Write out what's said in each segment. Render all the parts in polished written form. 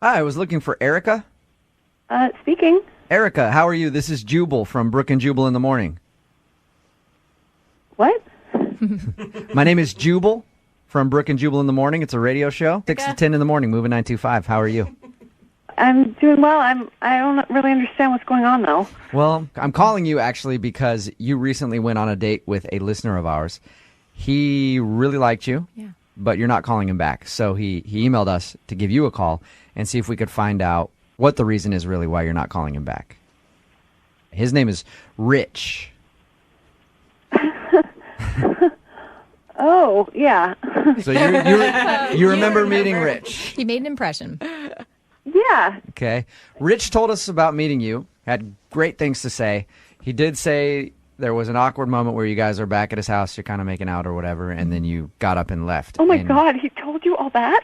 Hi, I was looking for Erica. Speaking. Erica, how are you? This is Jubal from Brooke and Jubal in the Morning. What? My name is Jubal from Brooke and Jubal in the Morning. It's a radio show. 6 to 10 in the morning, moving 925. How are you? I'm doing well. I don't really understand what's going on, though. Well, I'm calling you actually because you recently went on a date with a listener of ours. He really liked you, but you're not calling him back. So he emailed us to give you a call and see if we could find out what the reason is really why you're not calling him back. His name is Rich. Oh, yeah. So you remember meeting Rich. He made an impression. Yeah. Okay. Rich told us about meeting you, had great things to say. He did say there was an awkward moment where you guys are back at his house, you're kind of making out or whatever, and then you got up and left. Oh, my God. He told you all that?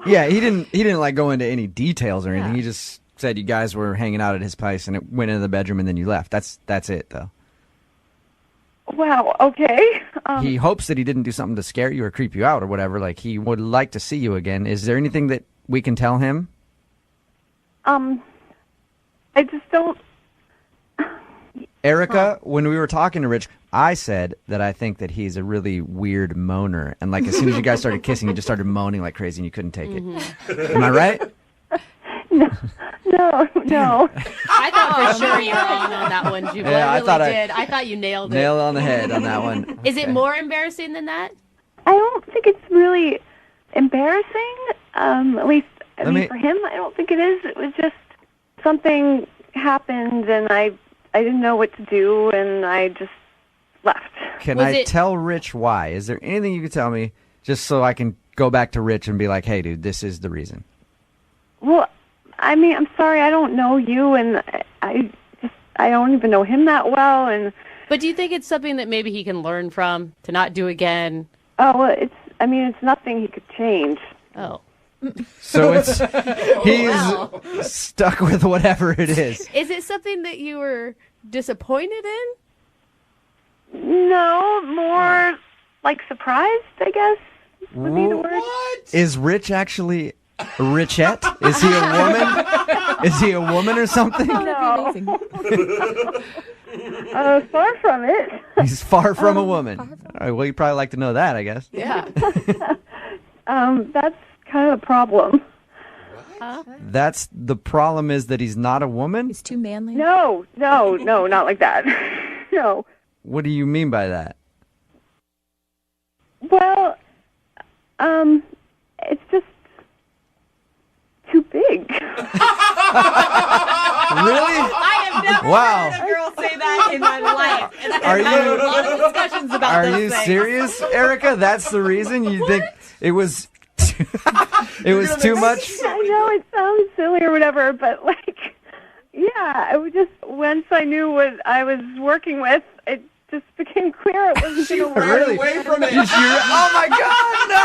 Yeah, he didn't like go into any details or anything. He just said you guys were hanging out at his place and it went into the bedroom and then you left. That's it, though. Wow. Okay. He hopes that he didn't do something to scare you or creep you out or whatever. Like, he would like to see you again. Is there anything that we can tell him? I just don't... Erica, when we were talking to Rich, I said that I think that he's a really weird moaner. And, like, as soon as you guys started kissing, he just started moaning like crazy and you couldn't take it. Am I right? No. I thought for sure you were on that one, Jubal. Yeah, I I thought did. I thought you nailed it. Nail on the head on that one. Is it more embarrassing than that? I don't think it's really embarrassing. At least, for him, I don't think it is. It was just something happened, and I didn't know what to do, and I just left. Can I tell Rich why? Is there anything you could tell me just so I can go back to Rich and be like, hey, dude, this is the reason? Well, I mean, I'm sorry, I don't know you, and I don't even know him that well, and... But do you think it's something that maybe he can learn from, to not do again? Oh, well, it's nothing he could change. Oh. So he's stuck with whatever it is. Is it something that you were disappointed in? No, more like surprised, I guess, would be the word. What? Is Rich actually... Richette? Is he a woman? Is he a woman or something? No. Far from it. He's far from a woman. All right, well, you'd probably like to know that, I guess. Yeah. That's kind of a problem. That's the problem, is that he's not a woman? He's too manly? No, not like that. No. What do you mean by that? Well, it's just too big. Really? I have never heard a girl say that in my life. And I've had a lot of discussions about those things. Are you serious, Erica? That's the reason you think it was it was too much? I know it sounds silly or whatever, but it was just, once I knew what I was working with, it just became clear it wasn't going to work. Really? Away from it. Oh my God, no!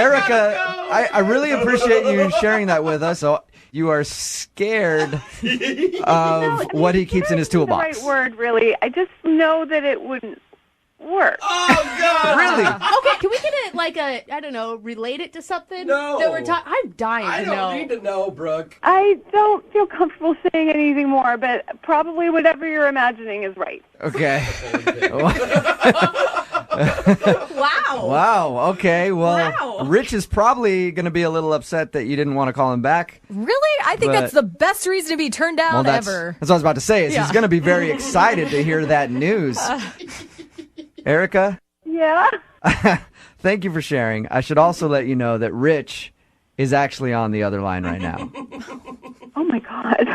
Erica, I really appreciate you sharing that with us. So you are scared of what he keeps in his toolbox. The right word, really. I just know that it wouldn't work. Oh, God. Really? Okay, can we get relate it to something? No. That we're I'm dying to know. I don't need to know, Brooke. I don't feel comfortable saying anything more, but probably whatever you're imagining is right. Okay. Wow. Wow. Okay. Well, Wow. Rich is probably going to be a little upset that you didn't want to call him back. Really? I think that's the best reason to be turned down ever. That's what I was about to say. Is he's going to be very excited to hear that news. Erica? Yeah? Thank you for sharing. I should also let you know that Rich is actually on the other line right now. Oh, my God.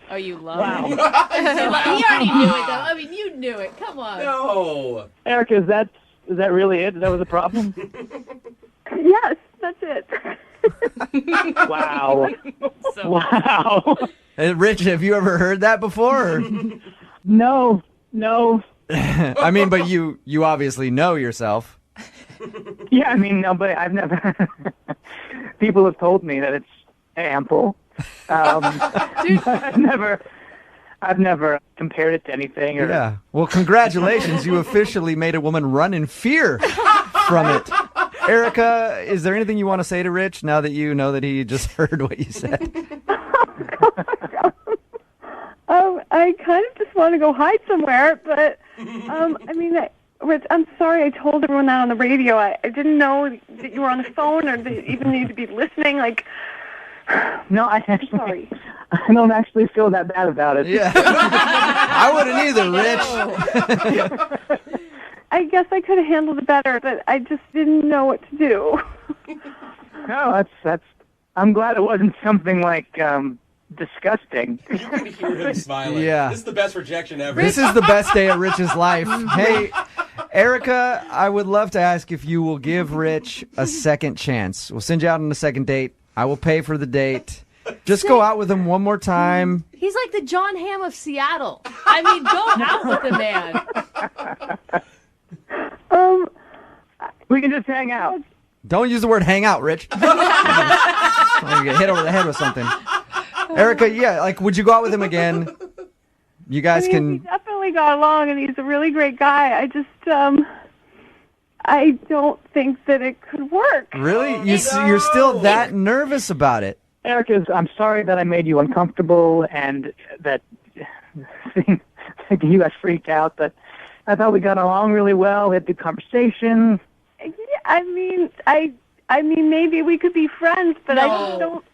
Oh, you love it. He already knew it, though. I mean, you knew it. Come on. No. Erica, is that really it? That was a problem? Yes, that's it. Wow. Wow. Hey, Rich, have you ever heard that before? No. I mean, but you obviously know yourself. Yeah, I mean, no, but I've never... People have told me that it's ample. I've never compared it to anything. Yeah. Well, congratulations. You officially made a woman run in fear from it. Erica, is there anything you want to say to Rich now that you know that he just heard what you said? I kind of just want to go hide somewhere, but I mean, Rich, I'm sorry I told everyone that on the radio. I didn't know that you were on the phone or that you even need to be listening. Like, No, I'm sorry. I don't actually feel that bad about it. Yeah. I wouldn't either, Rich. I guess I could have handled it better, but I just didn't know what to do. No, that's. I'm glad it wasn't something like disgusting. You can hear him smiling. Yeah. This is the best rejection ever. This is the best day of Rich's life. Hey, Erica, I would love to ask if you will give Rich a second chance. We'll send you out on a second date. I will pay for the date. Just go out with him one more time. He's like the John Hamm of Seattle. I mean, go out with the man. We can just hang out. Don't use the word hang out, Rich. You get hit over the head with something. Erica, yeah, like, would you go out with him again? You guys We can... definitely got along, and he's a really great guy. I just, I don't think that it could work. Really? You're still that nervous about it? Erica, I'm sorry that I made you uncomfortable and that you got freaked out, but I thought we got along really well. We had good conversation. Yeah, I mean, maybe we could be friends, but I just don't.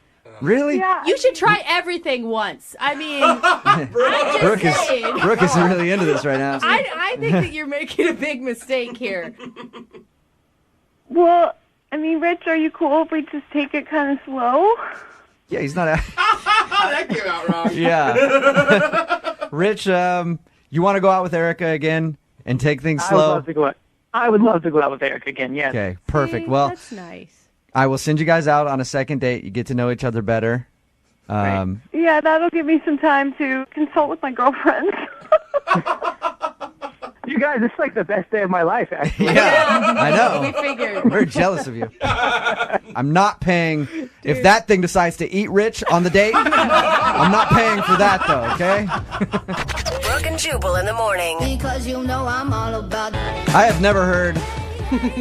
Really? Yeah. You should try everything once. I mean, I'm just saying. Brooke is really into this right now. I think that you're making a big mistake here. Well, I mean, Rich, are you cool if we just take it kind of slow? Yeah, he's not... That came out wrong. Yeah. Rich, you want to go out with Erica again and take things slow? I would love to go out with Erica again, yes. Okay, perfect. See, Well, that's nice. I will send you guys out on a second date. You get to know each other better. Right. Yeah, that'll give me some time to consult with my girlfriends. You guys, it's like the best day of my life, actually. Yeah, I know. We figured. I'm very jealous of you. I'm not paying. If that thing decides to eat Rich on the date, I'm not paying for that, though, okay? Brooke and Jubal in the morning. Because you know I'm all about I have never heard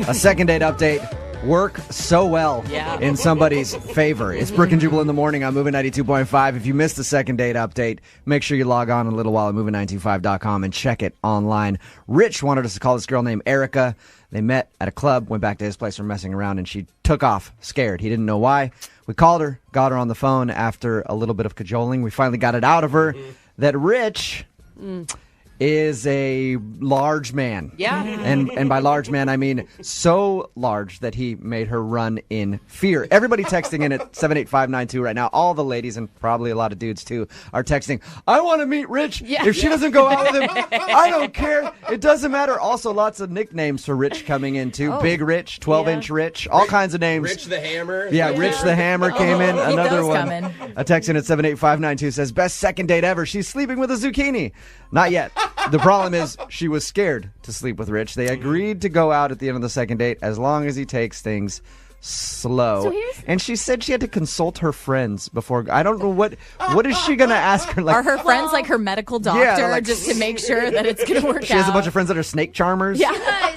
a second date update work so well in somebody's favor. It's Brooke and Jubal in the morning on Moving 92.5. If you missed the second date update, make sure you log on in a little while at moving925.com and check it online. Rich wanted us to call this girl named Erica. They met at a club, went back to his place for messing around, and she took off scared. He didn't know why. We called her, got her on the phone after a little bit of cajoling. We finally got it out of her that Rich is a large man. Yeah. And by large man, I mean so large that he made her run in fear. Everybody texting in at 78592 right now. All the ladies, and probably a lot of dudes too, are texting, I want to meet Rich. Yeah. If she doesn't go out with him, I don't care. It doesn't matter. Also, lots of nicknames for Rich coming in too. Oh. Big Rich, 12-inch Rich, all kinds of names. Rich the Hammer. Yeah, Rich the Hammer came in. Keep Another those one. coming. A text in at 78592 says, best second date ever. She's sleeping with a zucchini. Not yet. The problem is she was scared to sleep with Rich. They agreed to go out at the end of the second date as long as he takes things slow. So here's- and she said she had to consult her friends before. I don't know what is she going to ask her? Like, Are her friends like her medical doctor Yeah, like- just to make sure that it's going to work she has a out? bunch of friends that are snake charmers. Yeah.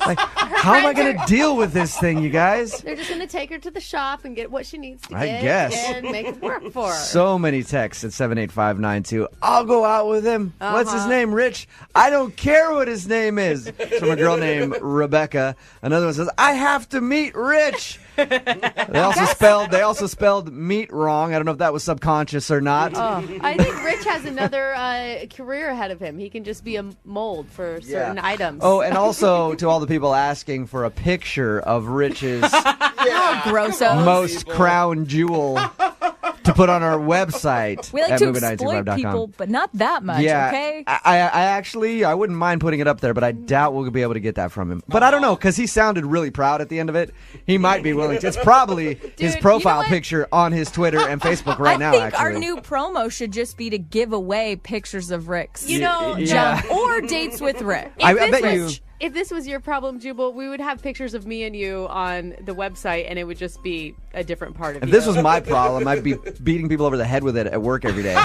Like, how am I going to deal with this thing, you guys? They're just going to take her to the shop and get what she needs to I get guess. and make it work for her. So many texts at 78592. I'll go out with him. What's his name? Rich. I don't care what his name is. It's from a girl named Rebecca. Another one says, I have to meet Rich. They also spelled meat wrong. I don't know if that was subconscious or not. I think Rich has another career ahead of him. He can just be a mold for certain items. Oh, and also to all the people asking for a picture of Rich's Grossos. most crown jewel to put on our website. We like at to exploit moving925.com. people, but not that much, Yeah, okay? I actually, I wouldn't mind putting it up there, but I doubt we'll be able to get that from him. But I don't know, because he sounded really proud at the end of it. He might be willing to. It's probably his Dude, profile you know what? picture on his Twitter and Facebook right now, I think actually. our new promo should just be to give away pictures of Rick's. You know, Yeah. Or dates with Rick. I bet you... if this was your problem, Jubal, we would have pictures of me and you on the website, and it would just be a different part of If you. this was my problem, I'd be beating people over the head with it at work every day.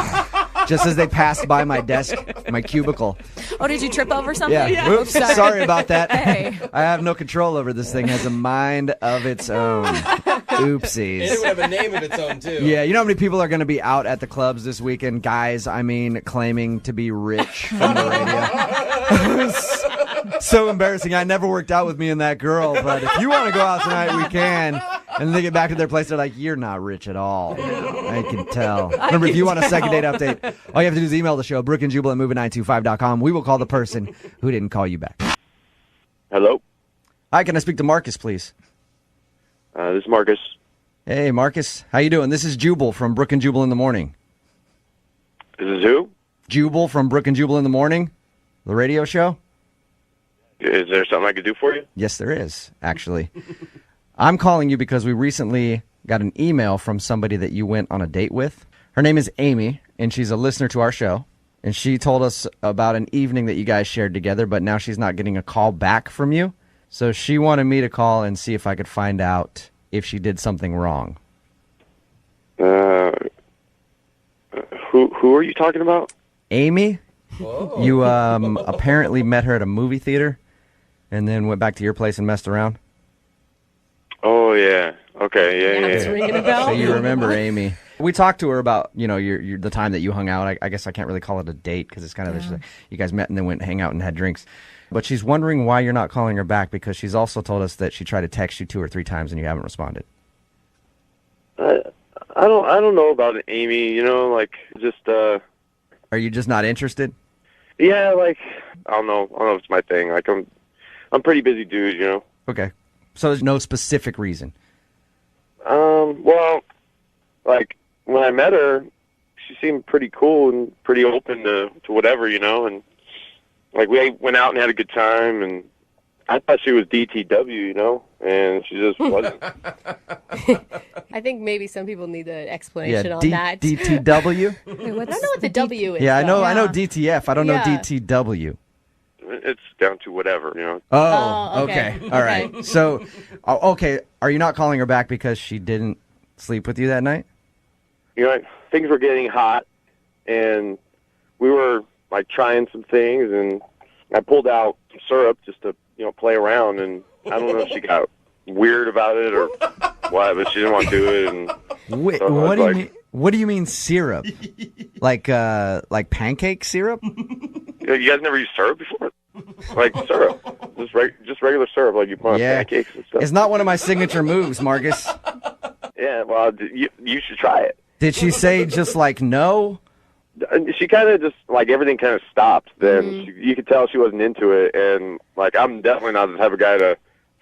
just as they passed by my desk, my cubicle. Oh, did you trip over something? Yeah. Oops, sorry about that. Hey. I have no control over this thing. It has a mind of its own. Oopsies. It would have a name of its own, too. Yeah, you know how many people are going to be out at the clubs this weekend? Guys, I mean, claiming to be rich from the radio. So embarrassing. I never worked out with me and that girl, but if you want to go out tonight, we can. And then they get back to their place, they're like, you're not rich at all. I can tell. Remember, if you want a second date update, all you have to do is email the show, Brooke and Jubal at moving925.com. We will call the person who didn't call you back. Hello? Hi, can I speak to Marcus, please? This is Marcus. Hey, Marcus. How you doing? This is Jubal from Brooke and Jubal in the Morning. This is who? Jubal from Brooke and Jubal in the Morning, the radio show. Is there something I could do for you? Yes, there is, actually. I'm calling you because we recently got an email from somebody that you went on a date with. Her name is Amy, and she's a listener to our show. And she told us about an evening that you guys shared together, but now she's not getting a call back from you. So she wanted me to call and see if I could find out if she did something wrong. Who are you talking about? Amy? Whoa. You apparently met her at a movie theater and then went back to your place and messed around? Oh, yeah. Okay, yeah. It's ringing a bell. So you remember Amy. We talked to her about, your the time that you hung out. I guess I can't really call it a date because it's kind of you guys met and then went hang out and had drinks. But she's wondering why you're not calling her back because she's also told us that she tried to text you 2 or 3 times and you haven't responded. I don't know about Amy, just Are you just not interested? yeah, I don't know if it's my thing. I'm pretty busy dude, Okay. So there's no specific reason. Well, when I met her, she seemed pretty cool and pretty open to whatever, and we went out and had a good time, and I thought she was DTW, and she just wasn't. I think maybe some people need an explanation on that. DTW? I don't know what the W is. Yeah, I know. though. I know DTF. I don't know Yeah. DTW. It's down to whatever, Oh, okay. All right. So, okay, are you not calling her back because she didn't sleep with you that night? Things were getting hot, and we were trying some things, and I pulled out some syrup just to play around, and I don't know if she got weird about it or what, but she didn't want to do it. And Wait, so what do you mean? What do you mean syrup? like pancake syrup? You guys never used syrup before? Syrup, just regular syrup, like you put on pancakes and stuff. It's not one of my signature moves, Marcus. Yeah, well, you should try it. Did she say just no? She kind of just everything kind of stopped. Then you could tell she wasn't into it, and I'm definitely not the type of guy to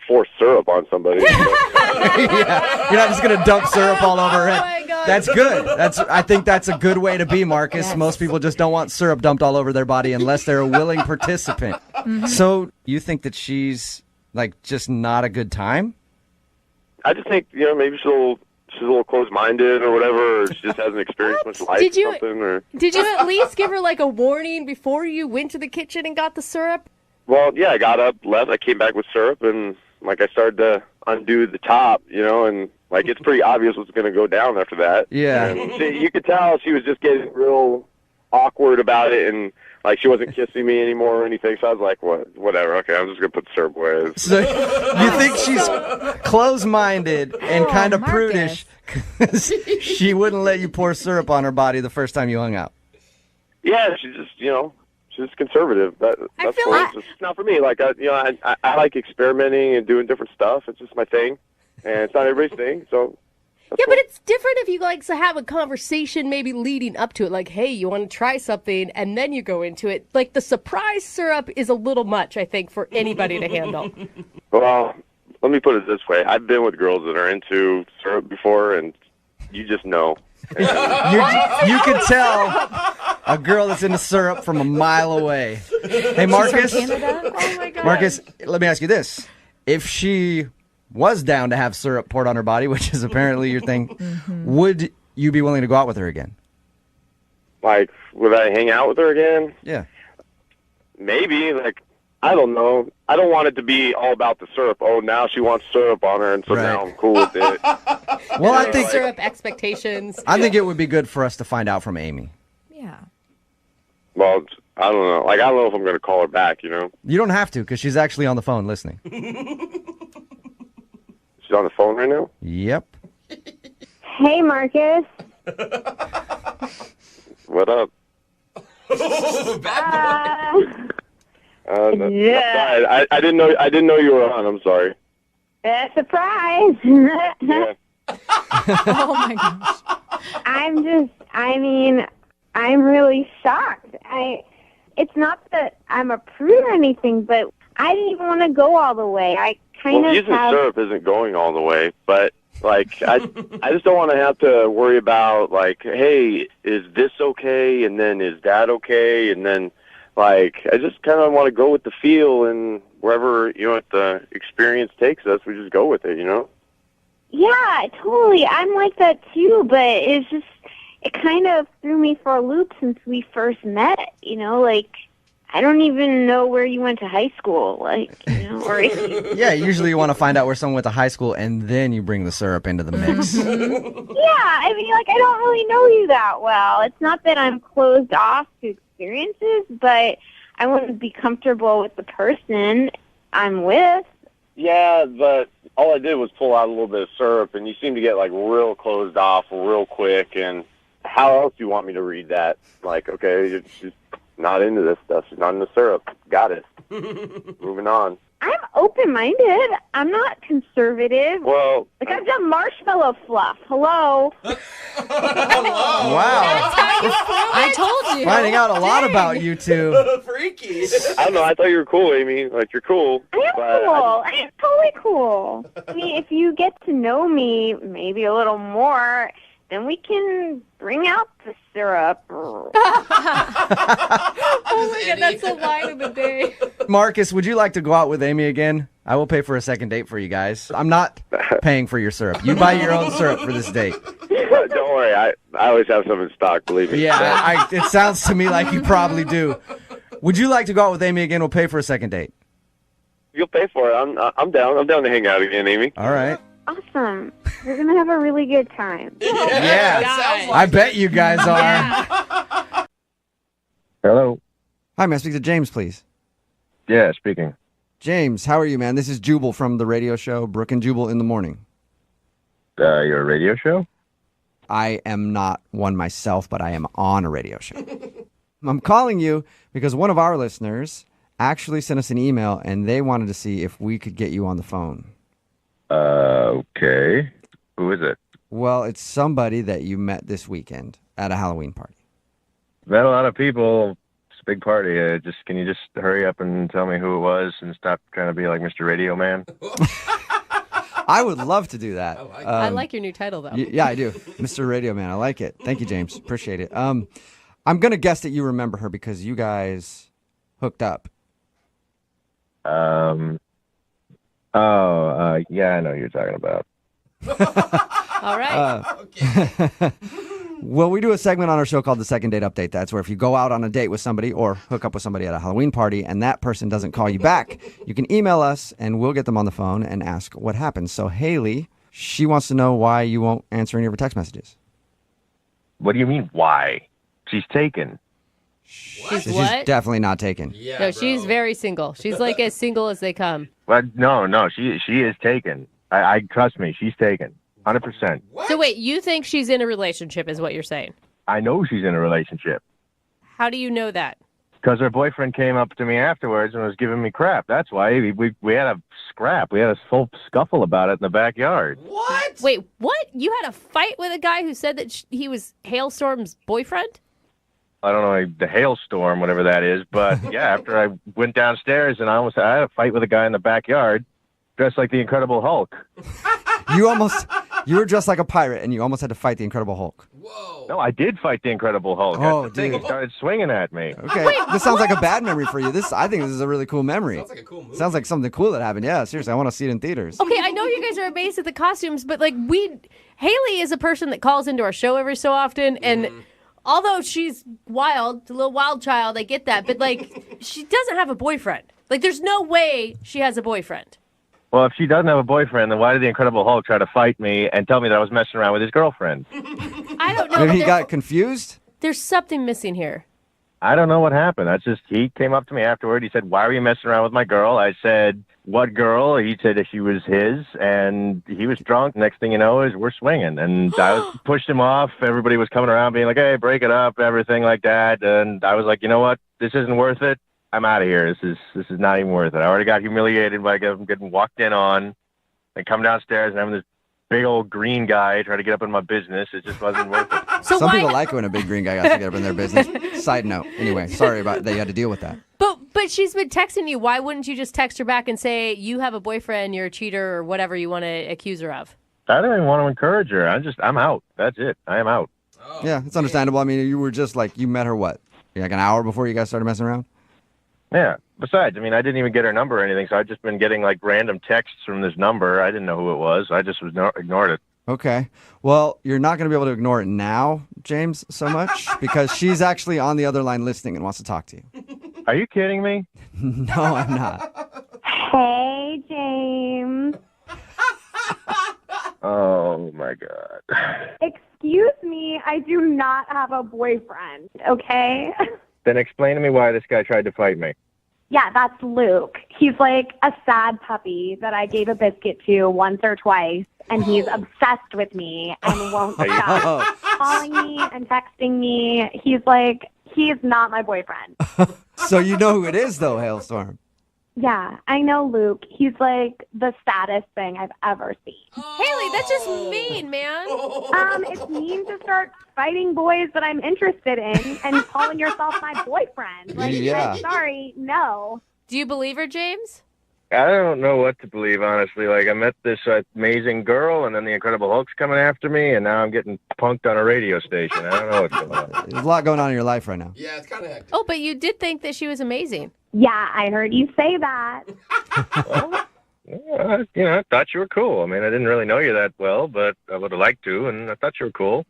force syrup on somebody. Yeah, you're not just gonna dump syrup all over it. my God. That's good. I think that's a good way to be, Marcus. Yes. Most people just don't want syrup dumped all over their body unless they're a willing participant. So you think that she's just not a good time? I just think maybe she's a little closed-minded or whatever, or she just hasn't experienced much life Did you- or something. Or Did you at least give her a warning before you went to the kitchen and got the syrup? well, yeah, I got up, left, I came back with syrup, and I started to undo the top, and it's pretty obvious what's going to go down after that. Yeah. And you could tell she was just getting real awkward about it, and she wasn't kissing me anymore or anything. So I was like, whatever. Okay, I'm just gonna put the syrup away. So you think she's close-minded and kind of prudish because she wouldn't let you pour syrup on her body the first time you hung out? Yeah, she's just she's just conservative. That's feel what it's not for me. I like experimenting and doing different stuff. It's just my thing, and it's not everybody's thing. So. Yeah, but it's different if you to have a conversation maybe leading up to it, hey, you want to try something, and then you go into it. The surprise syrup is a little much, I think, for anybody to handle. Well, let me put it this way. I've been with girls that are into syrup before, and you just know. You can tell a girl that's into syrup from a mile away. Hey, Marcus. She's from Canada? Oh, my God. Marcus, let me ask you this. If she was down to have syrup poured on her body, which is apparently your thing, would you be willing to go out with her again? Would I hang out with her again? Yeah. Maybe. I don't know. I don't want it to be all about the syrup. Oh, now she wants syrup on her, and so now I'm cool with it. Well, I think syrup expectations. it would be good for us to find out from Amy. Yeah. Well, I don't know. Like, I don't know if I'm going to call her back, you know? You don't have to, because she's actually on the phone listening. She's on the phone right now? Yep. Hey, Marcus. What up? Yeah. I didn't know you were on. I'm sorry. Surprise. Yeah. Oh my gosh. I'm really shocked. It's not that I'm a prude or anything, but I didn't even want to go all the way. I kind of using syrup isn't going all the way, but like I just don't want to have to worry about like, hey, is this okay? And then is that okay? And then like I just kind of want to go with the feel, and wherever the experience takes us, we just go with it, you know? Yeah, totally. I'm like that too, but it kind of threw me for a loop since we first met, like I don't even know where you went to high school, or Yeah, usually you want to find out where someone went to high school and then you bring the syrup into the mix. Yeah, I don't really know you that well. It's not that I'm closed off to experiences, but I want to be comfortable with the person I'm with. Yeah, but all I did was pull out a little bit of syrup, and you seem to get like real closed off real quick. And how else do you want me to read that? Like, okay, she's not into this stuff. She's not into syrup. Got it. Moving on. I'm open-minded. I'm not conservative. Well, I've done marshmallow fluff. Hello. Wow. I told you. Finding out a lot about you two. Freaky. I don't know. I thought you were cool, Amy. Like, you're cool. I am cool. I am totally cool. If you get to know me maybe a little more, then we can bring out the syrup. Oh my God, that's the line of the day. Marcus, would you like to go out with Amy again? I will pay for a second date for you guys. I'm not paying for your syrup. You buy your own syrup for this date. Don't worry. I always have some in stock, believe me. Yeah, it sounds to me like you probably do. Would you like to go out with Amy again? We'll pay for a second date. You'll pay for it. I'm down. I'm down to hang out again, Amy. All right. Awesome. We're going to have a really good time. Yeah. I bet you guys are. Yeah. Hello. Hi, may I speak to James, please? Yeah, speaking. James, how are you, man? This is Jubal from the radio show Brooke and Jubal in the Morning. Your radio show? I am not one myself, but I am on a radio show. I'm calling you because one of our listeners actually sent us an email, and they wanted to see if we could get you on the phone. Okay. Who is it? Well, it's somebody that you met this weekend at a Halloween party. Met a lot of people. It's a big party. Can you just hurry up and tell me who it was and stop trying to be like Mr. Radio Man? I would love to do that. I like your new title, though. Yeah, I do. Mr. Radio Man. I like it. Thank you, James. Appreciate it. I'm going to guess that you remember her because you guys hooked up. Yeah, I know who you're talking about. All right. Well, we do a segment on our show called the Second Date Update. That's where if you go out on a date with somebody or hook up with somebody at a Halloween party and that person doesn't call you back, you can email us and we'll get them on the phone and ask what happened. So Haley, she wants to know why you won't answer any of her text messages. What do you mean, why? She's taken. She's She's what? definitely not taken. Yeah, no, she's very single. She's like as single as they come. But no, she is taken. I trust me, she's taken. 100%. So wait, you think she's in a relationship is what you're saying? I know she's in a relationship. How do you know that? Because her boyfriend came up to me afterwards and was giving me crap. That's why we had a scrap. We had a full scuffle about it in the backyard. What? Wait, what? You had a fight with a guy who said that he was Hailstorm's boyfriend? I don't know, the hailstorm, whatever that is. But yeah, after I went downstairs and I had a fight with a guy in the backyard dressed like the Incredible Hulk. You were dressed like a pirate and you almost had to fight the Incredible Hulk. Whoa. No, I did fight the Incredible Hulk. Oh, That's the thing. He started swinging at me. Okay, this sounds like a bad memory for you. I think this is a really cool memory. Sounds like a cool movie. Sounds like something cool that happened. Yeah, seriously, I want to see it in theaters. Okay, I know you guys are amazed at the costumes, but like Haley is a person that calls into our show every so often, and although she's wild, a little wild child, I get that, but like she doesn't have a boyfriend. Like there's no way she has a boyfriend. Well, if she doesn't have a boyfriend, then why did the Incredible Hulk try to fight me and tell me that I was messing around with his girlfriend? I don't know. Maybe he got confused? There's something missing here. I don't know what happened. That's just, he came up to me afterward. He said, why were you messing around with my girl? I said, what girl? He said that she was his, and he was drunk. Next thing you know is we're swinging. And I pushed him off. Everybody was coming around being like, hey, break it up, everything like that. And I was like, you know what? This isn't worth it. I'm out of here. This is not even worth it. I already got humiliated by getting walked in on and come downstairs and having this big old green guy try to get up in my business. It just wasn't worth it. So some people like when a big green guy has to get up in their business. Side note. Anyway, sorry about that you had to deal with that. But she's been texting you. Why wouldn't you just text her back and say, you have a boyfriend, you're a cheater, or whatever you want to accuse her of? I don't even want to encourage her. I'm out. That's it. I am out. Oh, yeah, it's understandable. I mean, you were just like, you met her what? Like an hour before you guys started messing around? Yeah. Besides, I mean, I didn't even get her number or anything, so I've just been getting like random texts from this number. I didn't know who it was. I just ignored it. Okay. Well, you're not going to be able to ignore it now, James, so much, because she's actually on the other line listening and wants to talk to you. Are you kidding me? No, I'm not. Hey, James. Oh, my God. Excuse me, I do not have a boyfriend, okay? Then explain to me why this guy tried to fight me. Yeah, that's Luke. He's like a sad puppy that I gave a biscuit to once or twice, and he's obsessed with me and won't stop calling me and texting me. He's not my boyfriend. So you know who it is, though, Hailstorm. Yeah, I know Luke. He's like the saddest thing I've ever seen. Haley, that's just mean, man. It's mean to start fighting boys that I'm interested in and calling yourself my boyfriend. Like, yeah. I'm sorry, no. Do you believe her, James? I don't know what to believe, honestly. Like, I met this amazing girl, and then the Incredible Hulk's coming after me, and now I'm getting punked on a radio station. I don't know what's going on. There's a lot going on in your life right now. Yeah, it's kind of hectic. Oh, but you did think that she was amazing. Yeah, I heard you say that. I thought you were cool. I mean, I didn't really know you that well, but I would have liked to, and I thought you were cool.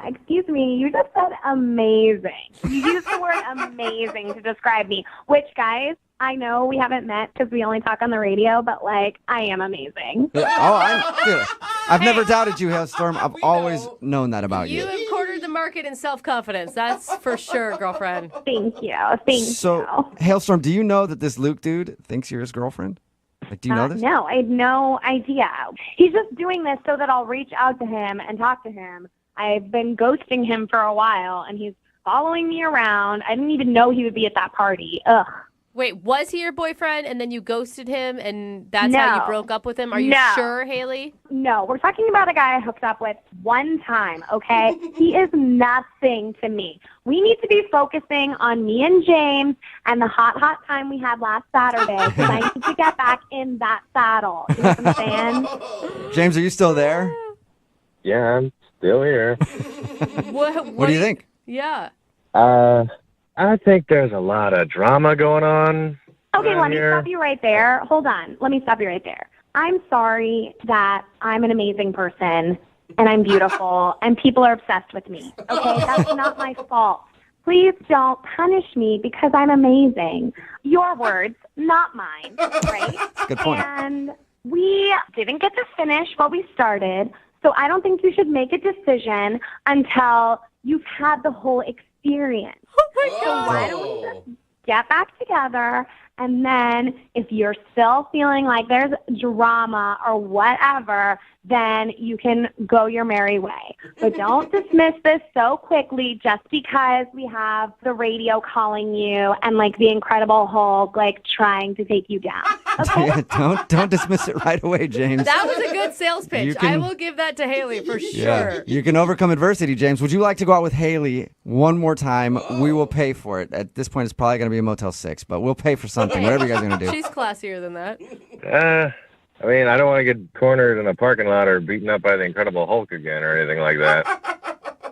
Excuse me, you just said amazing. You used the word amazing to describe me, which, guys, I know we haven't met because we only talk on the radio, but, like, I am amazing. I've never doubted you, Hailstorm. I've always known that about you. You have cornered the market in self-confidence. That's for sure, girlfriend. Thank you. Thank you. So, Hailstorm, do you know that this Luke dude thinks you're his girlfriend? Like, do you know this? No, I had no idea. He's just doing this so that I'll reach out to him and talk to him. I've been ghosting him for a while, and he's following me around. I didn't even know he would be at that party. Ugh. Wait, was he your boyfriend and then you ghosted him and that's how you broke up with him? Are you sure, Haley? No, we're talking about a guy I hooked up with one time, okay? He is nothing to me. We need to be focusing on me and James and the hot time we had last Saturday because I need to get back in that saddle. You know what I'm saying? James, are you still there? Yeah, I'm still here. What do you think? Yeah. I think there's a lot of drama going on. Okay, let me stop you right there. Hold on. Let me stop you right there. I'm sorry that I'm an amazing person and I'm beautiful and people are obsessed with me. Okay, that's not my fault. Please don't punish me because I'm amazing. Your words, not mine, right? Good point. And we didn't get to finish what we started, so I don't think you should make a decision until you've had the whole experience. So why don't we just get back together, and then if you're still feeling like there's drama or whatever, then you can go your merry way. But don't dismiss this so quickly just because we have the radio calling you and like the Incredible Hulk like trying to take you down. Okay? Yeah, don't dismiss it right away, James. That was a good sales pitch. I will give that to Haley for sure. Yeah, you can overcome adversity, James. Would you like to go out with Haley one more time? We will pay for it. At this point, it's probably going to be a Motel 6, but we'll pay for something, whatever you guys are going to do. She's classier than that. I mean, I don't want to get cornered in a parking lot or beaten up by the Incredible Hulk again or anything like that.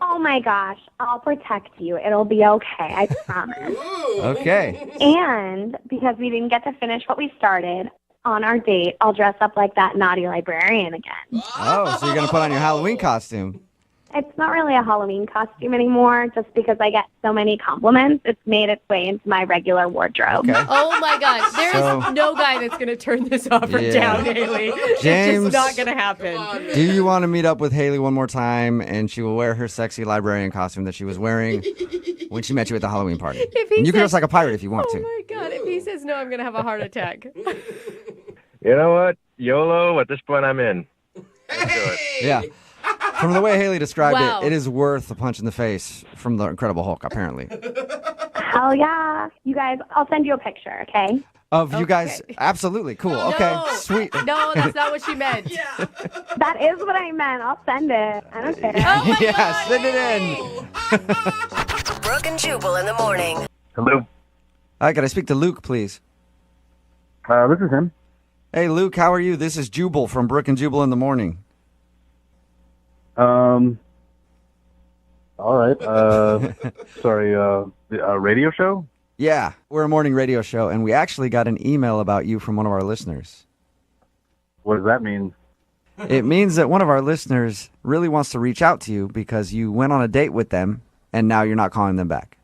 Oh my gosh, I'll protect you. It'll be okay, I promise. Okay. And because we didn't get to finish what we started on our date, I'll dress up like that naughty librarian again. Oh, so you're going to put on your Halloween costume. It's not really a Halloween costume anymore, just because I get so many compliments. It's made its way into my regular wardrobe. Okay. Oh my God. There is no guy that's going to turn this offer down, Haley. James, it's just not going to happen. Do you want to meet up with Haley one more time and she will wear her sexy librarian costume that she was wearing when she met you at the Halloween party? And you can dress like a pirate if you want to. Oh my God. If he says no, I'm going to have a heart attack. You know what? YOLO, at this point, I'm in. Let's do it. Yeah. From the way Haley described Wow. it is worth a punch in the face from the Incredible Hulk, apparently. Hell yeah. You guys, I'll send you a picture, okay? Of you guys, absolutely. Cool. Okay, sweet. No, that's not what she meant. That is what I meant. I'll send it. I don't care. Oh my Yeah, God, send it Haley. in. Brooke and Jubal in the morning. Hello. Hi, can I speak to Luke, please? This is him. Hey, Luke, how are you? This is Jubal from Brooke and Jubal in the morning. All right. Sorry, a radio show? Yeah, we're a morning radio show, and we actually got an email about you from one of our listeners. What does that mean? It means that one of our listeners really wants to reach out to you because you went on a date with them, and now you're not calling them back.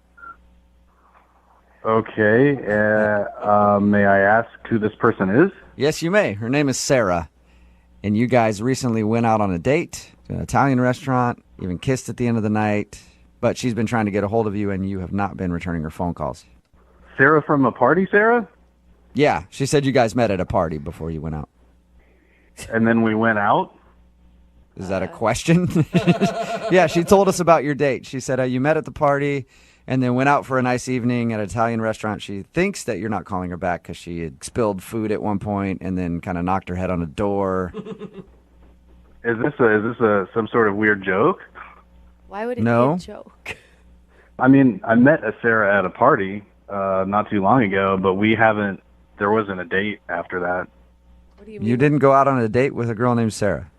Okay. May I ask who this person is? Yes, you may. Her name is Sarah, and you guys recently went out on a date to an Italian restaurant, even kissed at the end of the night, but she's been trying to get a hold of you, and you have not been returning her phone calls. Sarah from a party, Sarah? Yeah, she said you guys met at a party before you went out. And then we went out? Is that a question? Yeah, she told us about your date. She said you met at the party and then went out for a nice evening at an Italian restaurant. She thinks that you're not calling her back because she had spilled food at one point and then kind of knocked her head on a door. Is this some sort of weird joke? Why would it No. be a joke? I mean, I met a Sarah at a party not too long ago, but there wasn't a date after that. What do you mean? You didn't go out on a date with a girl named Sarah?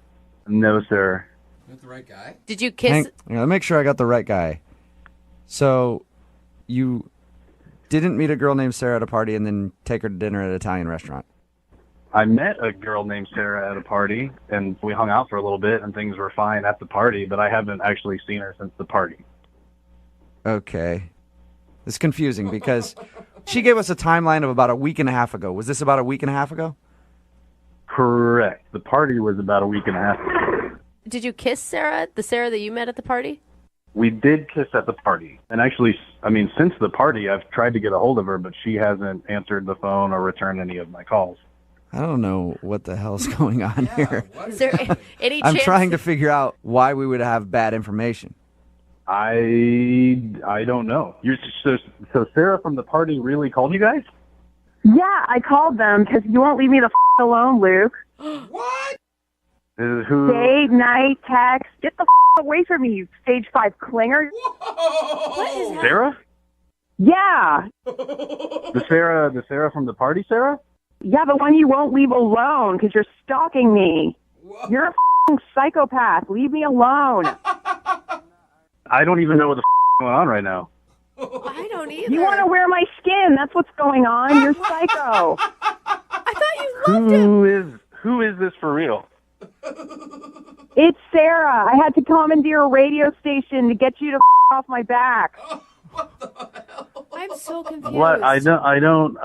No, sir. You got the right guy? Did you kiss? Hang on, make sure I got the right guy. So you didn't meet a girl named Sarah at a party and then take her to dinner at an Italian restaurant? I met a girl named Sarah at a party, and we hung out for a little bit, and things were fine at the party, but I haven't actually seen her since the party. Okay. It's confusing because she gave us a timeline of about a week and a half ago. Was this about a week and a half ago? Correct. The party was about a week and a half ago. Did you kiss Sarah, the Sarah that you met at the party? We did kiss at the party. And actually, I mean, since the party, I've tried to get a hold of her, but she hasn't answered the phone or returned any of my calls. I don't know what the hell's going on here. Is there any I'm chance? trying to figure out why we would have bad information. I don't know. So Sarah from the party really called you guys? Yeah, I called them because you won't leave me the alone, Luke. What? Who? Day, night, text. Get the away from me, you stage 5 clinger. What is Sarah? Yeah. The Sarah from the party, Sarah? Yeah, the one you won't leave alone because you're stalking me. You're a psychopath. Leave me alone. I don't even know what the going on right now. I don't either. You want to wear my skin. That's what's going on. You're psycho. I thought you loved him. Who is this for real? It's Sarah. I had to commandeer a radio station to get you to off my back. I'm so confused. What? I don't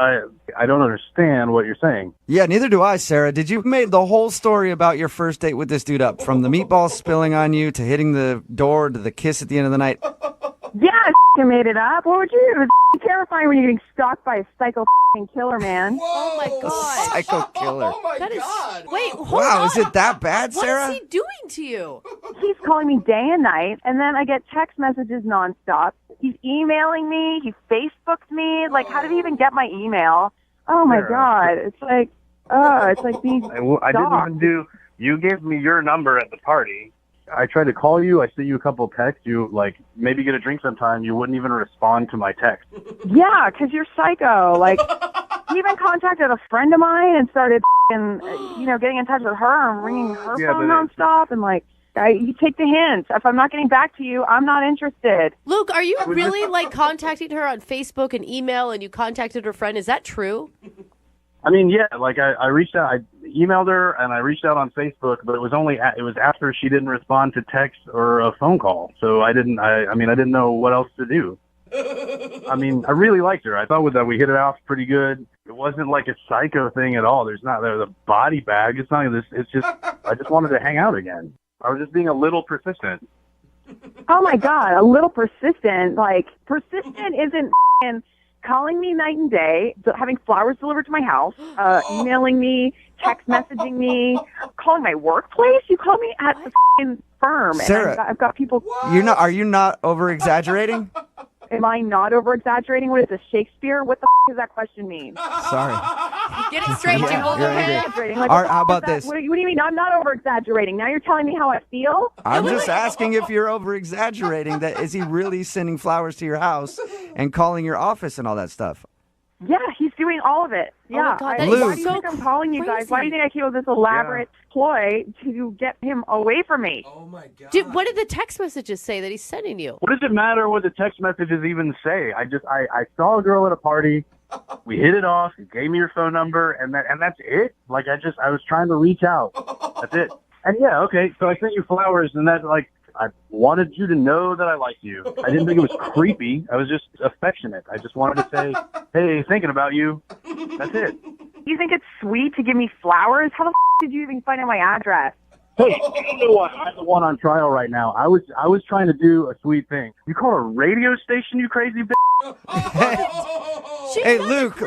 understand what you're saying. Yeah, neither do I, Sarah. Did you made the whole story about your first date with this dude up, from the meatballs spilling on you to hitting the door to the kiss at the end of the night? Yeah, I made it up. What would you do? It's terrifying when you're getting stalked by a psycho killer, man. Oh my god. Psycho killer. Oh my That is. God. Wait, hold Wow, on. is it that bad, Sarah? What is he doing to you? He's calling me day and night, and then I get text messages nonstop. He's emailing me. He Facebooked me. Like, how did he even get my email? Oh my God! It's like being I didn't even do. You gave me your number at the party. I tried to call you. I sent you a couple of texts. You maybe get a drink sometime. You wouldn't even respond to my text. Yeah, because you're psycho. Like, he even contacted a friend of mine and started, getting in touch with her and ringing her phone nonstop. And you take the hint. If I'm not getting back to you, I'm not interested. Luke, are you really contacting her on Facebook and email, and you contacted her friend? Is that true? I mean, yeah. I reached out. emailed her and I reached out on Facebook, but it was after she didn't respond to text or a phone call. So I didn't know what else to do. I mean, I really liked her. I thought that we hit it off pretty good. It wasn't like a psycho thing at all. There's a body bag. It's not this. It's just, I just wanted to hang out again. I was just being a little persistent. Oh my God, a little persistent. Like, persistent isn't calling me night and day, having flowers delivered to my house, emailing me, text messaging me, calling my workplace. You call me at the firm. Sarah, and I've got people. Are you not over exaggerating? Am I not over exaggerating? What is this, Shakespeare? What the does that question mean? Sorry. Get it straight, Jubal. Like, how about this? What do you mean? I'm not over exaggerating. Now you're telling me how I feel? I'm just asking if you're over exaggerating. That is he really sending flowers to your house and calling your office and all that stuff? Yeah, he's doing all of it. Yeah. God, why Luke. do you think I'm calling you guys? Why do you think I came up with this elaborate ploy to get him away from me? Oh my God. Dude, what did the text messages say that he's sending you? What does it matter what the text messages even say? I saw a girl at a party. We hit it off. You gave me your phone number, and that's it. Like I was trying to reach out. That's it. And yeah, okay. So I sent you flowers, and that I wanted you to know that I liked you. I didn't think it was creepy. I was just affectionate. I just wanted to say, hey, thinking about you. That's it. You think it's sweet to give me flowers? How the did you even find out my address? Hey, you know what? I'm the one on trial right now. I was trying to do a sweet thing. You call a radio station, you crazy bitch? Hey, Luke.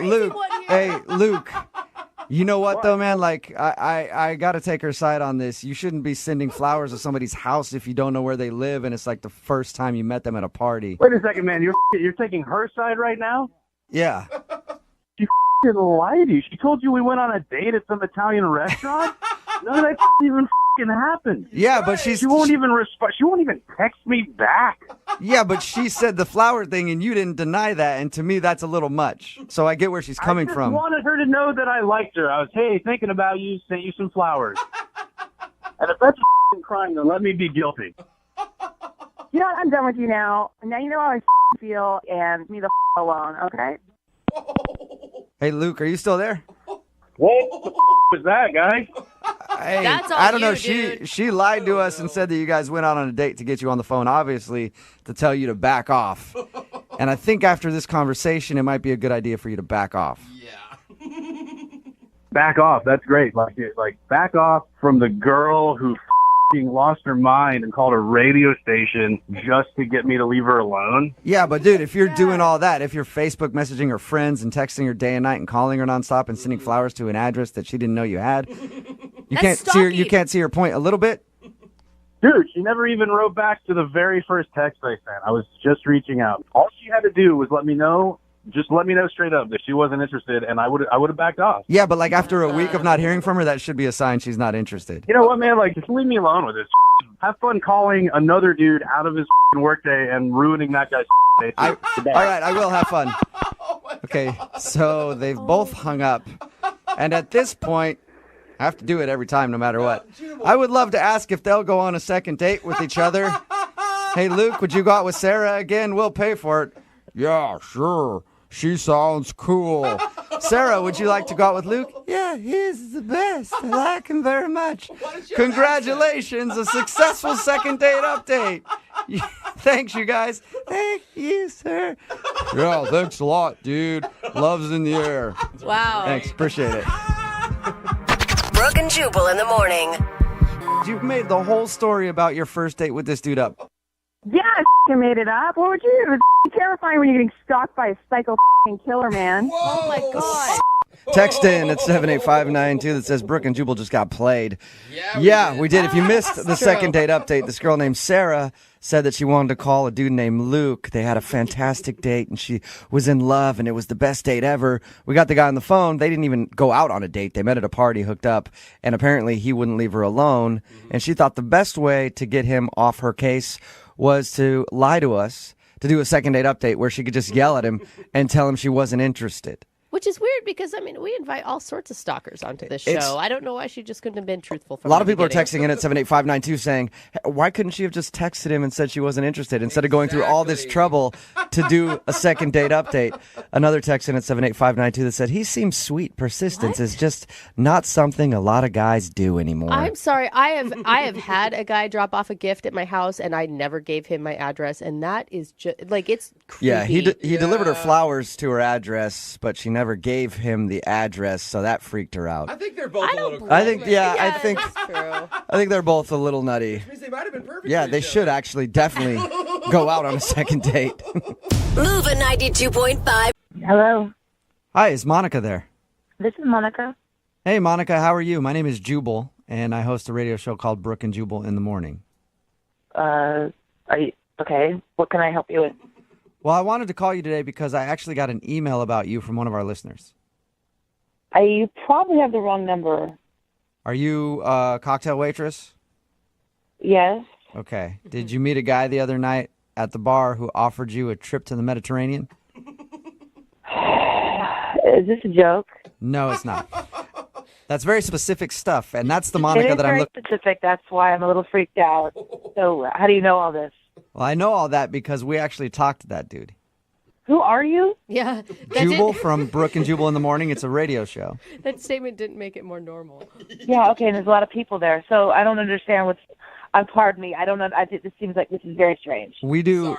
Hey, Luke. You know what, though, man? Like, I got to take her side on this. You shouldn't be sending flowers to somebody's house if you don't know where they live and it's like the first time you met them at a party. Wait a second, man. You're taking her side right now? Yeah. She lied to you. She told you we went on a date at some Italian restaurant? None of that even happened. Yeah, but she won't even respond. She won't even text me back. Yeah, but she said the flower thing, and you didn't deny that, and to me, that's a little much. So I get where she's coming from. I just wanted her to know that I liked her. I was, hey, thinking about you, sent you some flowers. And if that's a crime, then let me be guilty. You know what? I'm done with you now. Now you know how I feel, and leave me the alone, okay? Hey, Luke, are you still there? What the was that, guy? Hey, That's all I don't know. dude. She lied to us and said that you guys went out on a date to get you on the phone, obviously, to tell you to back off. And I think after this conversation, it might be a good idea for you to back off. Yeah. Back off. That's great. Like back off from the girl who lost her mind and called a radio station just to get me to leave her alone. Yeah, but dude, if you're doing all that, if you're Facebook messaging her friends and texting her day and night and calling her nonstop and sending flowers to an address that she didn't know you had, you can't see her point a little bit. Dude, she never even wrote back to the very first text I sent. I was just reaching out. All she had to do was let me know. Just let me know straight up that she wasn't interested, and I would have backed off. Yeah, but like after a week of not hearing from her, that should be a sign she's not interested. You know what, man? Like, just leave me alone with this. Have fun calling another dude out of his workday and ruining that guy's day. All right, I will have fun. Okay, so they've both hung up, and at this point, I have to do it every time, no matter what. I would love to ask if they'll go on a second date with each other. Hey, Luke, would you go out with Sarah again? We'll pay for it. Yeah, sure. She sounds cool. Sarah, would you like to go out with Luke? Yeah, he's the best. I like him very much. Congratulations, a successful second date update. Thanks, you guys. Thank you, sir. Yeah, thanks a lot, dude. Love's in the air. Wow. Thanks, appreciate it. Brooke and Jubal in the morning. You made the whole story about your first date with this dude up. Yeah, I made it up. What would you do? It's terrifying when you're getting stalked by a psycho killer, man. Oh, my God. Text in at 78592 that says Brooke and Jubal just got played. Yeah, we did. If you missed the second date update, this girl named Sarah said that she wanted to call a dude named Luke. They had a fantastic date, and she was in love, and it was the best date ever. We got the guy on the phone. They didn't even go out on a date. They met at a party, hooked up, and apparently he wouldn't leave her alone. And she thought the best way to get him off her case was to lie to us, to do a second date update where she could just yell at him and tell him she wasn't interested. Which is weird because, I mean, we invite all sorts of stalkers onto this show. I don't know why she just couldn't have been truthful. A lot of people are texting in at 78592 saying, why couldn't she have just texted him and said she wasn't interested instead of going through all this trouble to do a second date update? Another text in at 78592 that said, he seems sweet. Persistence is just not something a lot of guys do anymore. I'm sorry. I have had a guy drop off a gift at my house, and I never gave him my address, and that is just, like, it's creepy. Yeah, he delivered her flowers to her address, but she never gave him the address, so that freaked her out. I think they're both a little crazy. I think that's true. I think they're both a little nutty. Which means they might have been perfect. Yeah, they should actually definitely go out on a second date. Move at 92.5. Hello. Hi, is Monica there? This is Monica. Hey, Monica, how are you? My name is Jubal, and I host a radio show called Brooke and Jubal in the Morning. Are you okay? What can I help you with? Well, I wanted to call you today because I actually got an email about you from one of our listeners. You probably have the wrong number. Are you a cocktail waitress? Yes. Okay. Did you meet a guy the other night at the bar who offered you a trip to the Mediterranean? Is this a joke? No, it's not. That's very specific stuff, and that's the Monica that I'm looking. It is very specific. That's why I'm a little freaked out. So, how do you know all this? Well, I know all that because we actually talked to that dude. Who are you? Yeah. Jubal from Brooke and Jubal in the Morning. It's a radio show. That statement didn't make it more normal. Yeah, okay, and there's a lot of people there. So, I don't understand what's... pardon me. I don't know. This seems like this is very strange. We do...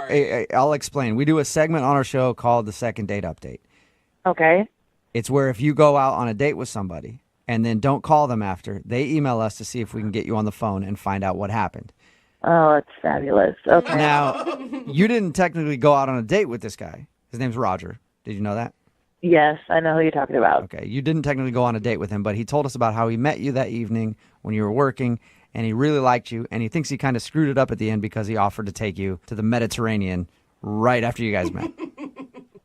I'll explain. We do a segment on our show called the Second Date Update. Okay. It's where if you go out on a date with somebody and then don't call them after, they email us to see if we can get you on the phone and find out what happened. Oh, it's fabulous. Okay. Now, you didn't technically go out on a date with this guy. His name's Roger. Did you know that? Yes, I know who you're talking about. Okay, you didn't technically go on a date with him, but he told us about how he met you that evening when you were working, and he really liked you, and he thinks he kind of screwed it up at the end because he offered to take you to the Mediterranean right after you guys met.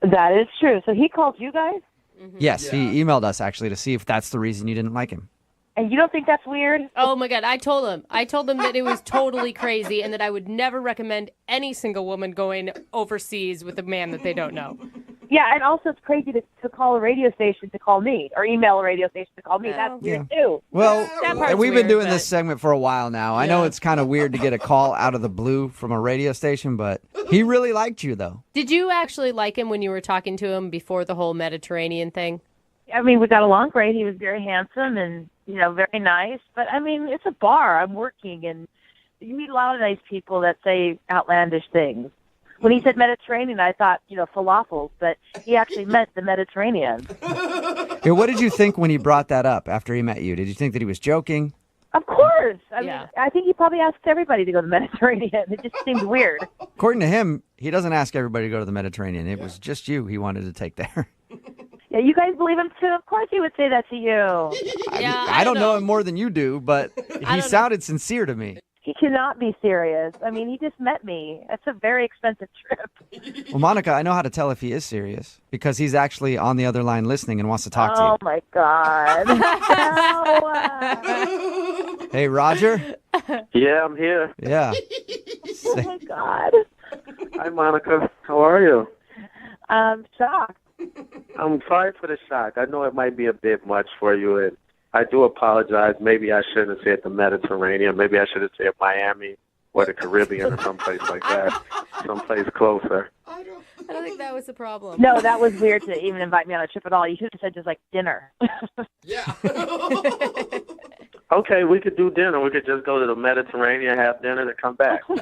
That is true. So he called you guys? Mm-hmm. Yes, he emailed us actually to see if that's the reason you didn't like him. And you don't think that's weird? Oh my God, I told him that it was totally crazy and that I would never recommend any single woman going overseas with a man that they don't know. Yeah, and also it's crazy to call a radio station to call me or email a radio station to call me. That's weird too. Well, we've been doing this segment for a while now. I know it's kind of weird to get a call out of the blue from a radio station, but he really liked you though. Did you actually like him when you were talking to him before the whole Mediterranean thing? I mean, we got along great. He was very handsome and, very nice. But, I mean, it's a bar. I'm working, and you meet a lot of nice people that say outlandish things. When he said Mediterranean, I thought, falafels, but he actually meant the Mediterranean. Yeah, what did you think when he brought that up after he met you? Did you think that he was joking? Of course. I mean, I think he probably asked everybody to go to the Mediterranean. It just seemed weird. According to him, he doesn't ask everybody to go to the Mediterranean. It was just you he wanted to take there. Yeah, you guys believe him too? Of course he would say that to you. I don't know him more than you do, but he sounded sincere to me. He cannot be serious. I mean, he just met me. That's a very expensive trip. Well, Monica, I know how to tell if he is serious because he's actually on the other line listening and wants to talk to you. Oh, my God. No. Hey, Roger? Yeah, I'm here. Yeah. Oh, my God. Hi, Monica. How are you? I'm shocked. I'm sorry for the shock. I know it might be a bit much for you, and I do apologize. Maybe I shouldn't have said the Mediterranean. Maybe I should have said Miami or the Caribbean or someplace like that, someplace closer. I don't think that was the problem. No, that was weird to even invite me on a trip at all. You should have said just like dinner. Yeah. Okay, we could do dinner. We could just go to the Mediterranean, have dinner, then come back. Come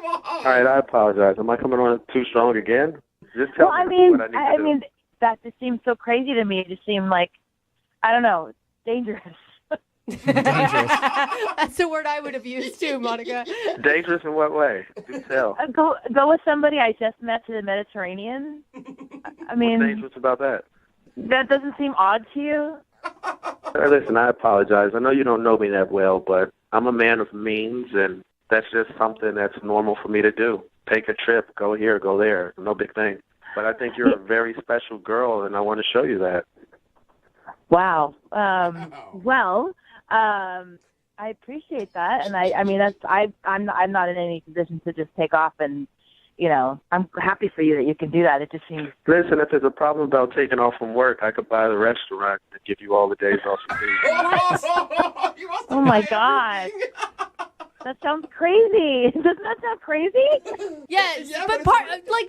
on. All right, I apologize. Am I coming on too strong again? Just tell me what I need to do. That just seemed so crazy to me. It just seemed like, I don't know, dangerous. Dangerous. That's the word I would have used too, Monica. Dangerous in what way? Do tell. Go with somebody I just met to the Mediterranean. I mean, what's dangerous about that? That doesn't seem odd to you? Listen, I apologize. I know you don't know me that well, but I'm a man of means, and that's just something that's normal for me to do. Take a trip, go here, go there. No big thing. But I think you're a very special girl, and I want to show you that. Wow. Well, I appreciate that, and I mean I'm not in any position to just take off and I'm happy for you that you can do that. It just seems. Listen, if there's a problem about taking off from work, I could buy the restaurant and give you all the days off you need. Oh my God. That sounds crazy. Doesn't that sound crazy? Yes, but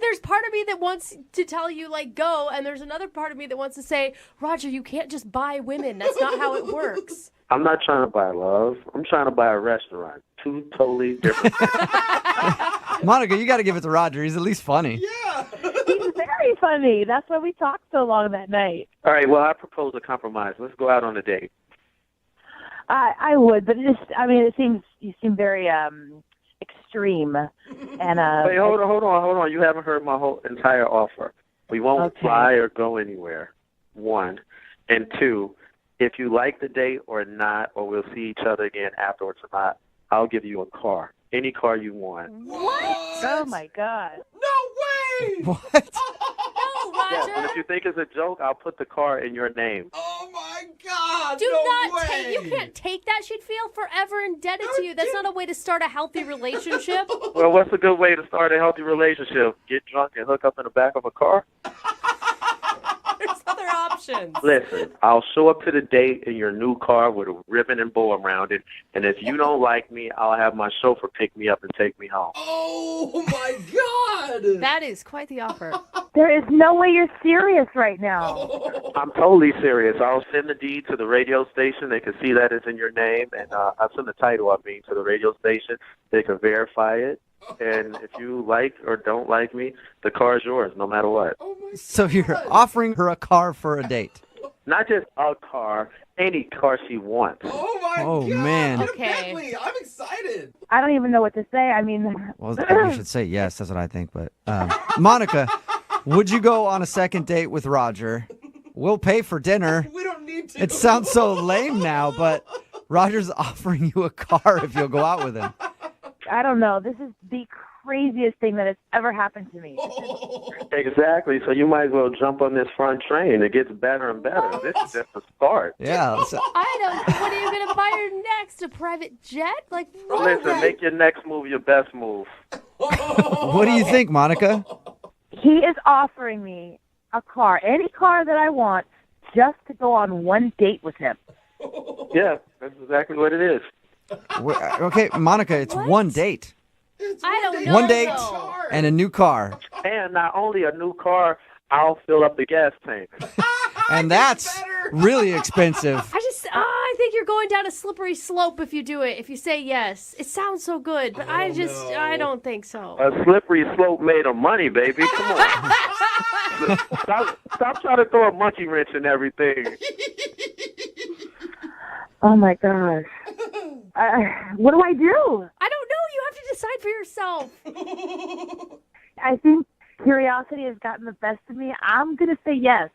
there's part of me that wants to tell you, go, and there's another part of me that wants to say, Roger, you can't just buy women. That's not how it works. I'm not trying to buy love. I'm trying to buy a restaurant. Two totally different things. Monica, you got to give it to Roger. He's at least funny. Yeah. He's very funny. That's why we talked so long that night. All right, well, I propose a compromise. Let's go out on a date. I would, but you seem very extreme. And Wait, hold on. You haven't heard my whole entire offer. We won't fly or go anywhere. 1. And 2, if you like the date or not, or we'll see each other again afterwards or not, I'll give you a car. Any car you want. What? Oh, my God. No way! What? No, Roger. Yes, and if you think it's a joke, I'll put the car in your name. Oh, my God. Do no not way. You can't take that. She'd feel forever indebted to you. That's not a way to start a healthy relationship. Well, what's a good way to start a healthy relationship? Get drunk and hook up in the back of a car? There's other options. Listen, I'll show up to the date in your new car with a ribbon and bow around it, and if you don't like me, I'll have my chauffeur pick me up and take me home. Oh, my God. That is quite the offer. There is no way you're serious right now. I'm totally serious. I'll send the deed to the radio station. They can see that it's in your name, and I'll send the title of me to the radio station. They can verify it. And if you like or don't like me, the car is yours, no matter what. So you're offering her a car for a date? Not just a car, any car she wants. Oh, my God. Man. Okay. Bentley. I'm excited. I don't even know what to say. I mean... Well, you should say yes. That's what I think. But Monica, would you go on a second date with Roger? We'll pay for dinner. We don't need to. It sounds so lame now, but Roger's offering you a car if you'll go out with him. I don't know. This is the craziest thing that has ever happened to me. Exactly. So you might as well jump on this front train. It gets better and better. This is just the start. Yeah. I don't. What are you going to buy her next? A private jet? Like what? Listen, make your next move your best move. What do you think, Monica? He is offering me a car, any car that I want, just to go on one date with him. Yeah, that's exactly what it is. Okay, Monica, it's one date. I don't know. One date and a new car. And not only a new car, I'll fill up the gas tank. And that's really expensive. I think you're going down a slippery slope if you do it. If you say yes, it sounds so good, but I don't think so. A slippery slope made of money, baby. Come on. Stop trying to throw a monkey wrench in everything. Oh my gosh. What do I do? I don't know. You have to decide for yourself. I think curiosity has gotten the best of me. I'm going to say yes.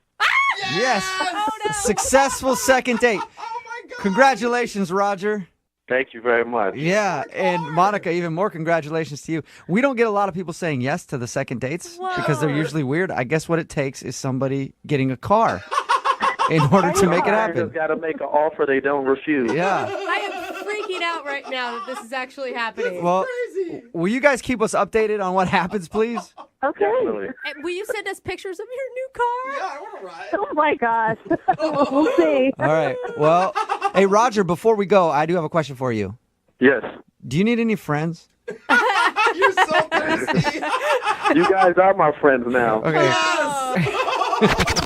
Yes. Oh, no. Successful second date. Oh, my God. Congratulations, Roger. Thank you very much. Yeah, and Monica, even more congratulations to you. We don't get a lot of people saying yes to the second dates because they're usually weird. I guess what it takes is somebody getting a car in order to make it happen. You just got to make an offer they don't refuse. Yeah. I am freaking out right now that this is actually happening. Well, will you guys keep us updated on what happens, please? Okay. Definitely. And will you send us pictures of your new car? Yeah, I want to ride. Oh my gosh. We'll see. All right. Well, hey, Roger, before we go, I do have a question for you. Yes. Do you need any friends? You're so thirsty. You guys are my friends now. Okay.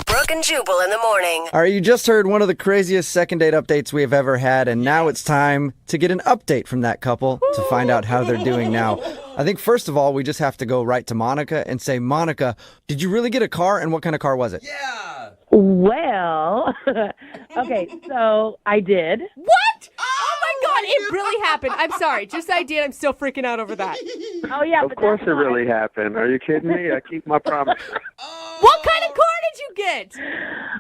Brooke and Jubal in the morning. All right, you just heard one of the craziest second date updates we have ever had, and now it's time to get an update from that couple to find out how they're doing now. I think, first of all, we just have to go right to Monica and say, Monica, did you really get a car, and what kind of car was it? Yeah. Well, okay, so I did. What? Oh my God, it really happened. I'm sorry. Just I did. I'm still freaking out over that. Oh, yeah. Of course it really happened. Are you kidding me? I keep my promise. What kind of car did you get?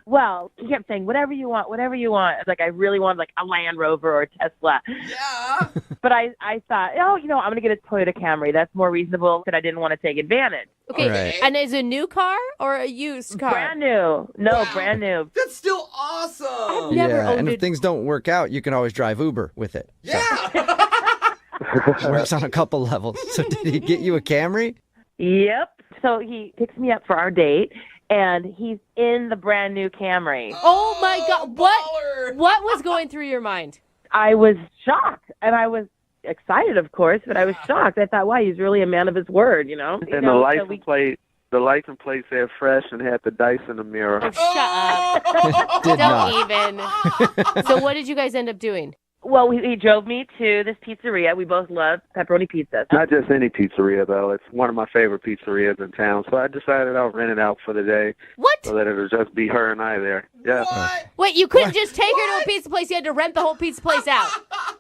Well, he kept saying, whatever you want, whatever you want. It's like, I really wanted like a Land Rover or a Tesla. Yeah. But I thought, I'm going to get a Toyota Camry. That's more reasonable, but I didn't want to take advantage. Okay, Right. And is it a new car or a used car? Brand new. No, Wow. brand new. That's still awesome. Never Yeah, owned and if it. things don't work out, you can always drive Uber with it. Yeah. It works on a couple levels. So did he get you a Camry? Yep. So he picks me up for our date, and he's in the brand new Camry. Oh my God! What was going through your mind? I was shocked, and I was excited, of course, but I was shocked. I thought, wow, he's really a man of his word, you know. And the license plate. The license plate said fresh and had the dice in the mirror. Oh, shut up. Don't even. So what did you guys end up doing? Well, he drove me to this pizzeria. We both love pepperoni pizza. Not just any pizzeria, though. It's one of my favorite pizzerias in town. So I decided I'll rent it out for the day. What? So that it'll just be her and I there. Yeah. Wait, you couldn't just take her to a pizza place. You had to rent the whole pizza place out.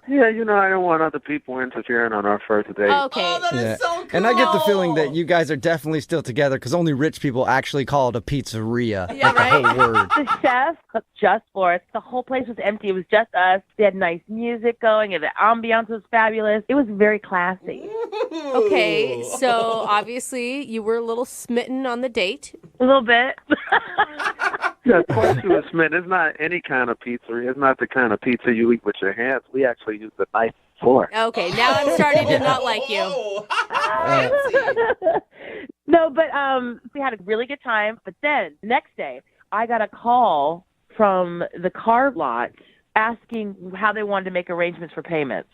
Yeah, you know, I don't want other people interfering on our first date. Okay. Oh, that is so cool. And I get the feeling that you guys are definitely still together because only rich people actually call it a pizzeria. Yeah, right? The whole word. The chef cooked just for us. The whole place was empty. It was just us. They had nice music going, and the ambiance was fabulous. It was very classy. Okay, so obviously you were a little smitten on the date. A little bit. Yeah, of course you were smitten. It's not any kind of pizzeria. It's not the kind of pizza you eat with your hands. We actually use the knife and fork. Okay, now I'm starting to not like you. No, but we had a really good time. But then the next day, I got a call from the car lot asking how they wanted to make arrangements for payments.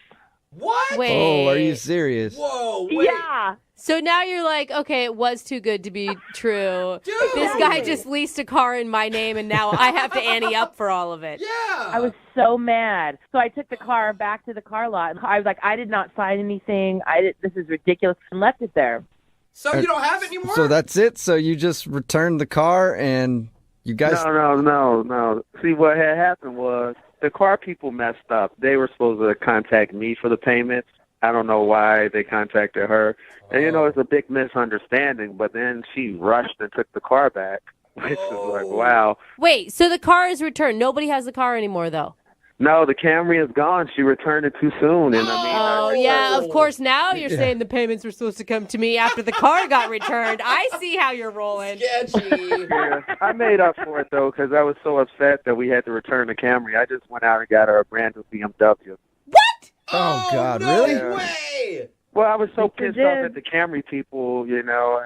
What? Wait. Oh, are you serious? Whoa, wait. Yeah. So now you're like, okay, it was too good to be true. Dude. This guy just leased a car in my name, and now I have to ante up for all of it. Yeah. I was so mad. So I took the car back to the car lot. And I was like, I did not sign anything. This is ridiculous, and left it there. So you don't have it anymore? So that's it? So you just returned the car and you guys... No. See, what had happened was the car people messed up. They were supposed to contact me for the payments. I don't know why they contacted her. And, you know, it's a big misunderstanding, but then she rushed and took the car back, which is like, wow. Wait, so the car is returned. Nobody has the car anymore, though. No, the Camry is gone. She returned it too soon. And Oh, yeah, of course. Now you're saying the payments were supposed to come to me after the car got returned. I see how you're rolling. Sketchy. Yeah, I made up for it, though, because I was so upset that we had to return the Camry. I just went out and got her a brand new BMW. What? Oh, God, no really? way. Well, I was so pissed off at the Camry people, you know.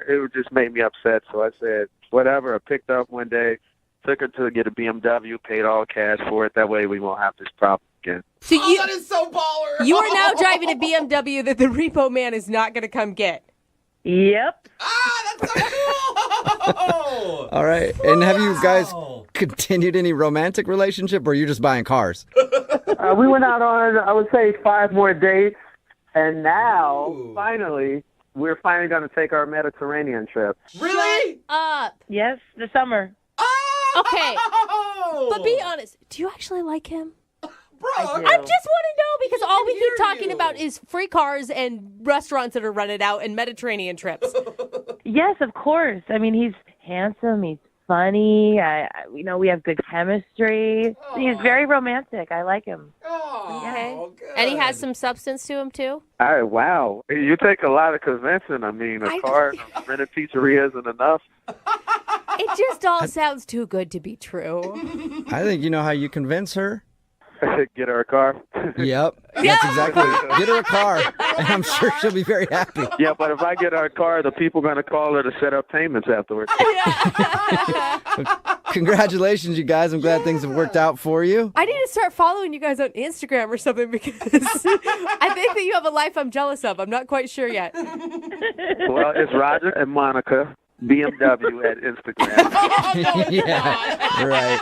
It just made me upset. So I said, whatever. I picked up one day, took her to get a BMW, paid all cash for it. That way we won't have this problem again. So that is so baller. You are now driving a BMW that the repo man is not going to come get. Yep. That's so cool. All right. And have you guys continued any romantic relationship, or are you just buying cars? We went out on, I would say, 5 more dates. And now, finally, we're finally going to take our Mediterranean trip. Really? Up. Yes, the summer. Okay. But be honest, do you actually like him? Bro, I just want to know because all we keep talking about is free cars and restaurants that are rented out and Mediterranean trips. Yes, of course. I mean, he's handsome. He's funny. We have good chemistry. He's very romantic. I like him. Okay. Good. And he has some substance to him, too? Wow. You take a lot of convincing. I mean, a car and a rented pizzeria isn't enough. It just all sounds too good to be true. I think you know how you convince her. Get her a car. Yep. That's exactly it. Get her a car, and I'm sure she'll be very happy. Yeah, but if I get her a car, the people going to call her to set up payments afterwards. Congratulations, you guys. I'm glad things have worked out for you. I need to start following you guys on Instagram or something because I think that you have a life I'm jealous of. I'm not quite sure yet. Well, it's Roger and Monica, BMW at Instagram. Yeah, right.